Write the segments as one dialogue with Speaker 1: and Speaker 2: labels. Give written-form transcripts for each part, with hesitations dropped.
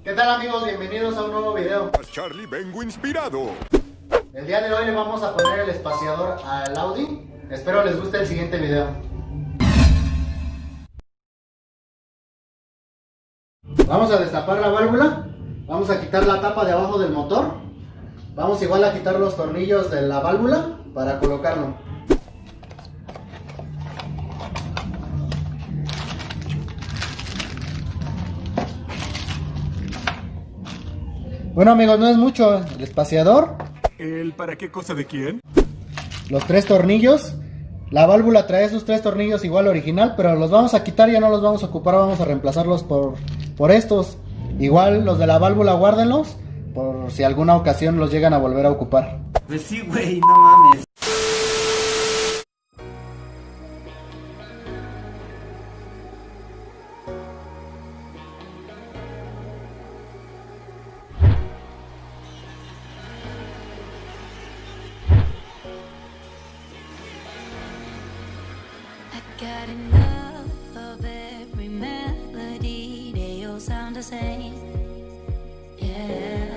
Speaker 1: ¿Qué tal amigos? Bienvenidos a un nuevo video.
Speaker 2: Charlie, vengo inspirado.
Speaker 1: El día de hoy le vamos a poner el espaciador al Audi. Espero les guste el siguiente video. Vamos a destapar la válvula. Vamos a quitar la tapa de abajo del motor. Vamos igual a quitar los tornillos de la válvula para colocarlo. Bueno amigos, no es mucho el espaciador.
Speaker 2: ¿El para qué cosa de quién?
Speaker 1: Los 3 tornillos. La válvula trae esos 3 tornillos igual original, pero los vamos a quitar, ya no los vamos a ocupar, vamos a reemplazarlos por estos. Igual los de la válvula guárdenlos, por si alguna ocasión los llegan a volver a ocupar.
Speaker 3: Pues sí, güey, no mames.
Speaker 4: Got enough of every melody, they all sound the same. Yeah,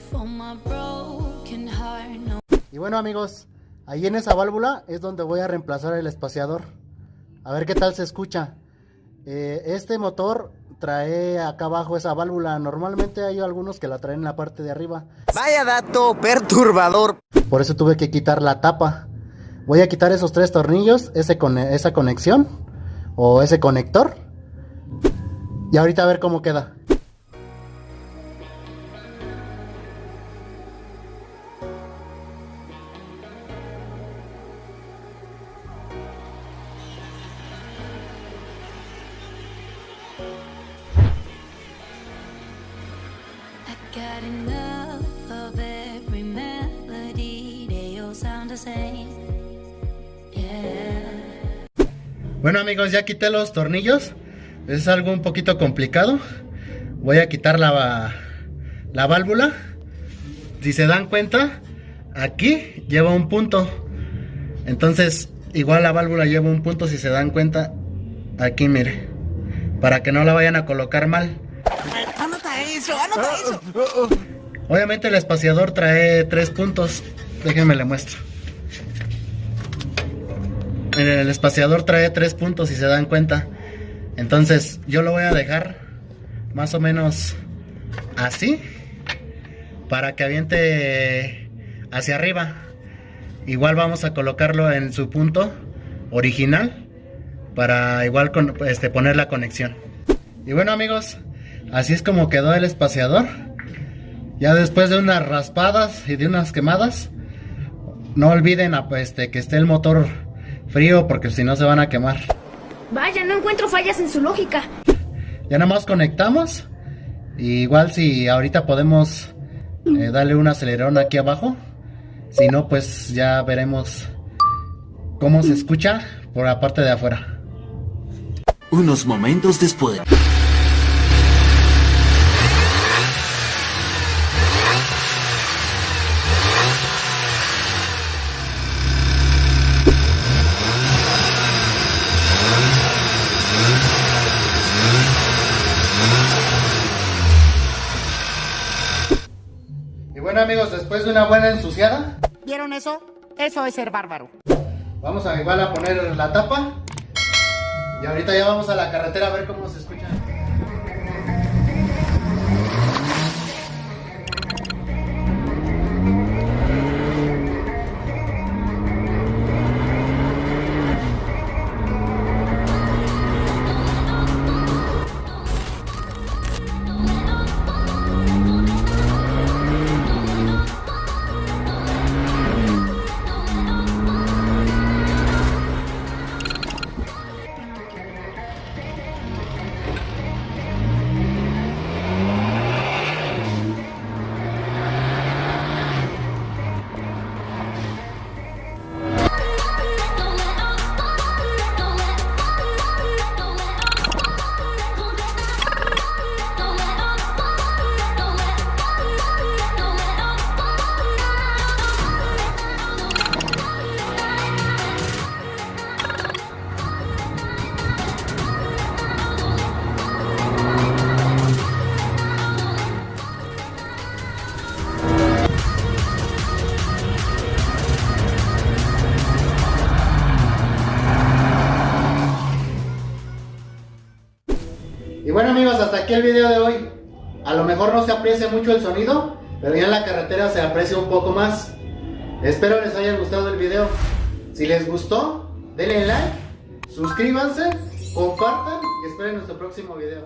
Speaker 4: for my broken heart, no.
Speaker 1: Y bueno amigos, ahí en esa válvula es donde voy a reemplazar el espaciador. A ver qué tal se escucha. Este motor trae acá abajo esa válvula. Normalmente hay algunos que la traen en la parte de arriba.
Speaker 3: Vaya dato perturbador.
Speaker 1: Por eso tuve que quitar la tapa. Voy a quitar esos 3 tornillos, esa conexión o ese conector. Y ahorita a ver cómo queda.
Speaker 4: I got enough of every melody, they all sound the same. Yeah.
Speaker 1: Bueno amigos, ya quité los tornillos. Es algo un poquito complicado. Voy a quitar la válvula. Si se dan cuenta, aquí lleva un punto. Entonces, igual la válvula lleva un punto, si se dan cuenta. Aquí, mire. Para que no la vayan a colocar mal.
Speaker 3: Anota eso, anota eso.
Speaker 1: Obviamente el espaciador trae 3 puntos. Déjenme le muestro. El espaciador trae 3 puntos, si se dan cuenta. Entonces yo lo voy a dejar más o menos así, para que aviente hacia arriba. Igual vamos a colocarlo en su punto original, para igual poner la conexión. Y bueno amigos, así es como quedó el espaciador. Ya después de unas raspadas y de unas quemadas. No olviden que esté el motor frío, porque si no se van a quemar.
Speaker 5: Vaya, no encuentro fallas en su lógica.
Speaker 1: Ya nada más conectamos. Y igual si ahorita podemos darle un acelerón aquí abajo. Si no, pues ya veremos cómo se escucha por la parte de afuera.
Speaker 3: Unos momentos después.
Speaker 1: Y bueno amigos, después de una buena ensuciada,
Speaker 6: ¿Vieron eso? Eso es ser bárbaro.
Speaker 1: vamos a igual a poner la tapa. Y ahorita ya vamos a la carretera a ver cómo se escucha. aquí el video de hoy. A lo mejor no se aprecia mucho el sonido, pero ya en la carretera se aprecia un poco más. Espero les haya gustado el video. Si les gustó, denle like, suscríbanse, compartan y esperen nuestro próximo video.